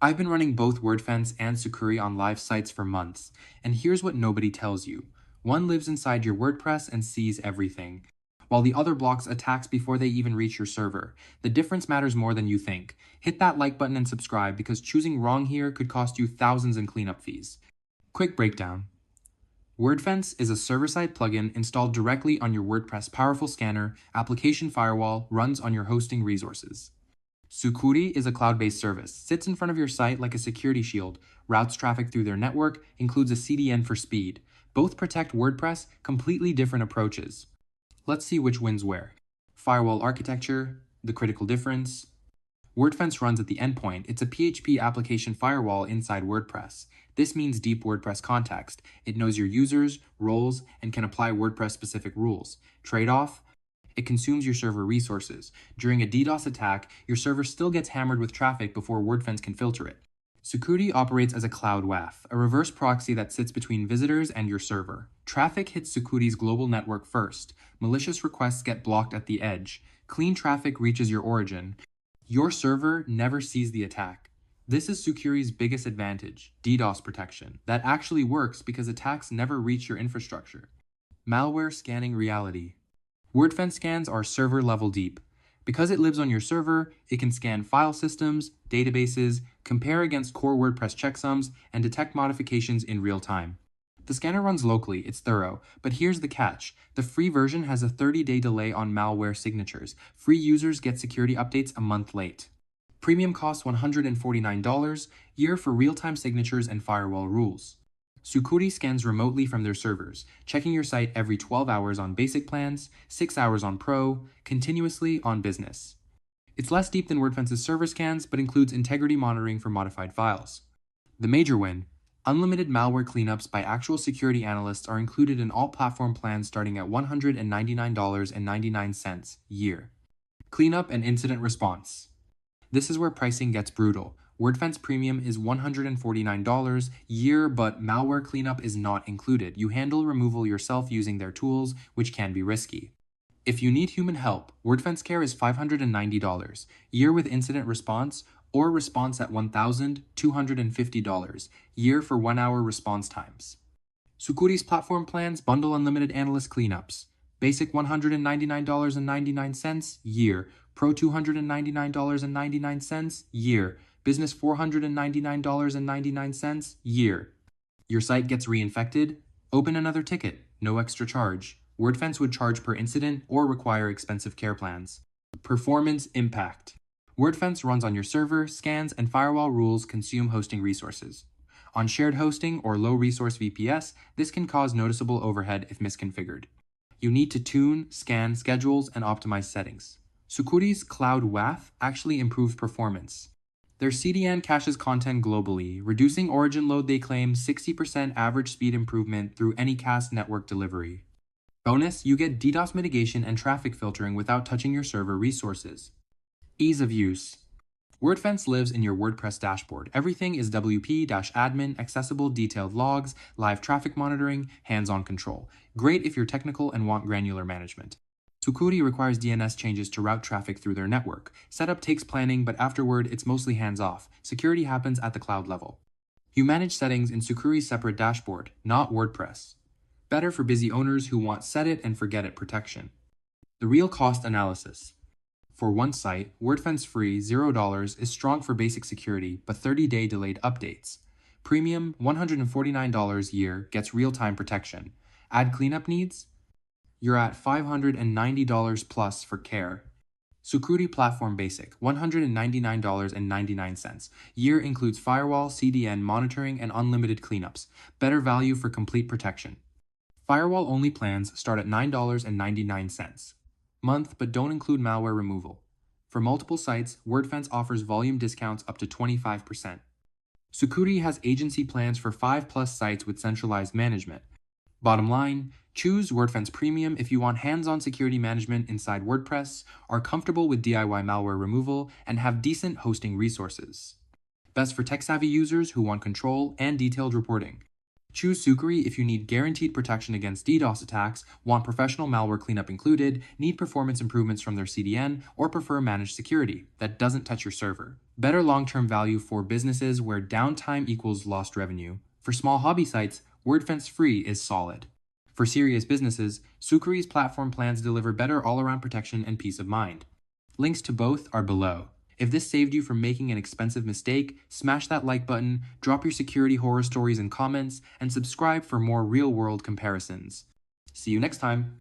I've been running both Wordfence and Sucuri on live sites for months, and here's what nobody tells you. One lives inside your WordPress and sees everything, while the other blocks attacks before they even reach your server. The difference matters more than you think. Hit that like button and subscribe because choosing wrong here could cost you thousands in cleanup fees. Quick breakdown. Wordfence is a server-side plugin installed directly on your WordPress powerful scanner, application firewall, runs on your hosting resources. Sucuri is a cloud-based service, sits in front of your site like a security shield, routes traffic through their network, includes a CDN for speed. Both protect WordPress, completely different approaches. Let's see which wins where. Firewall architecture, the critical difference. Wordfence runs at the endpoint. It's a PHP application firewall inside WordPress. This means deep WordPress context. It knows your users, roles, and can apply WordPress-specific rules. Trade-off: it consumes your server resources. During a DDoS attack, your server still gets hammered with traffic before Wordfence can filter it. Sucuri operates as a cloud WAF, a reverse proxy that sits between visitors and your server. Traffic hits Sucuri's global network first. Malicious requests get blocked at the edge. Clean traffic reaches your origin. Your server never sees the attack. This is Sucuri's biggest advantage, DDoS protection, that actually works because attacks never reach your infrastructure. Malware scanning reality. Wordfence scans are server-level deep. Because it lives on your server, it can scan file systems, databases, compare against core WordPress checksums, and detect modifications in real time. The scanner runs locally, it's thorough, but here's the catch. The free version has a 30-day delay on malware signatures. Free users get security updates a month late. Premium costs $149 a year for real-time signatures and firewall rules. Sucuri scans remotely from their servers, checking your site every 12 hours on basic plans, 6 hours on pro, continuously on business. It's less deep than Wordfence's server scans, but includes integrity monitoring for modified files. The major win: unlimited malware cleanups by actual security analysts are included in all platform plans starting at $199.99 a year. Cleanup and incident response. This is where pricing gets brutal. Wordfence Premium is $149 a year, but malware cleanup is not included. You handle removal yourself using their tools, which can be risky. If you need human help, Wordfence Care is $590 a year with incident response, or response at $1,250 a year for 1-hour response times. Sucuri's platform plans bundle unlimited analyst cleanups. Basic $199.99 a year, Pro $299.99 a year, Business $499.99 a year. Your site gets reinfected? Open another ticket, no extra charge. Wordfence would charge per incident or require expensive care plans. Performance impact. Wordfence runs on your server, scans, and firewall rules consume hosting resources. On shared hosting or low-resource VPS, this can cause noticeable overhead if misconfigured. You need to tune, scan, schedules, and optimize settings. Sucuri's Cloud WAF actually improves performance. Their CDN caches content globally, reducing origin load. They claim 60% average speed improvement through Anycast network delivery. Bonus, you get DDoS mitigation and traffic filtering without touching your server resources. Ease of use. Wordfence lives in your WordPress dashboard. Everything is WP-admin, accessible detailed logs, live traffic monitoring, hands-on control. Great if you're technical and want granular management. Sucuri requires DNS changes to route traffic through their network. Setup takes planning, but afterward, it's mostly hands-off. Security happens at the cloud level. You manage settings in Sucuri's separate dashboard, not WordPress. Better for busy owners who want set it and forget it protection. The real cost analysis. For one site, Wordfence free $0 is strong for basic security, but 30-day delayed updates. Premium $149 a year gets real-time protection. Add cleanup needs? You're at $590 plus for care. Sucuri Platform Basic, $199.99. Year includes firewall, CDN monitoring, and unlimited cleanups. Better value for complete protection. Firewall-only plans start at $9.99 month, but don't include malware removal. For multiple sites, Wordfence offers volume discounts up to 25%. Sucuri has agency plans for 5+ sites with centralized management. Bottom line, choose Wordfence Premium if you want hands-on security management inside WordPress, are comfortable with DIY malware removal, and have decent hosting resources. Best for tech-savvy users who want control and detailed reporting. Choose Sucuri if you need guaranteed protection against DDoS attacks, want professional malware cleanup included, need performance improvements from their CDN, or prefer managed security that doesn't touch your server. Better long-term value for businesses where downtime equals lost revenue. For small hobby sites, Wordfence Free is solid. For serious businesses, Sucuri's platform plans deliver better all-around protection and peace of mind. Links to both are below. If this saved you from making an expensive mistake, smash that like button, drop your security horror stories in comments, and subscribe for more real-world comparisons. See you next time!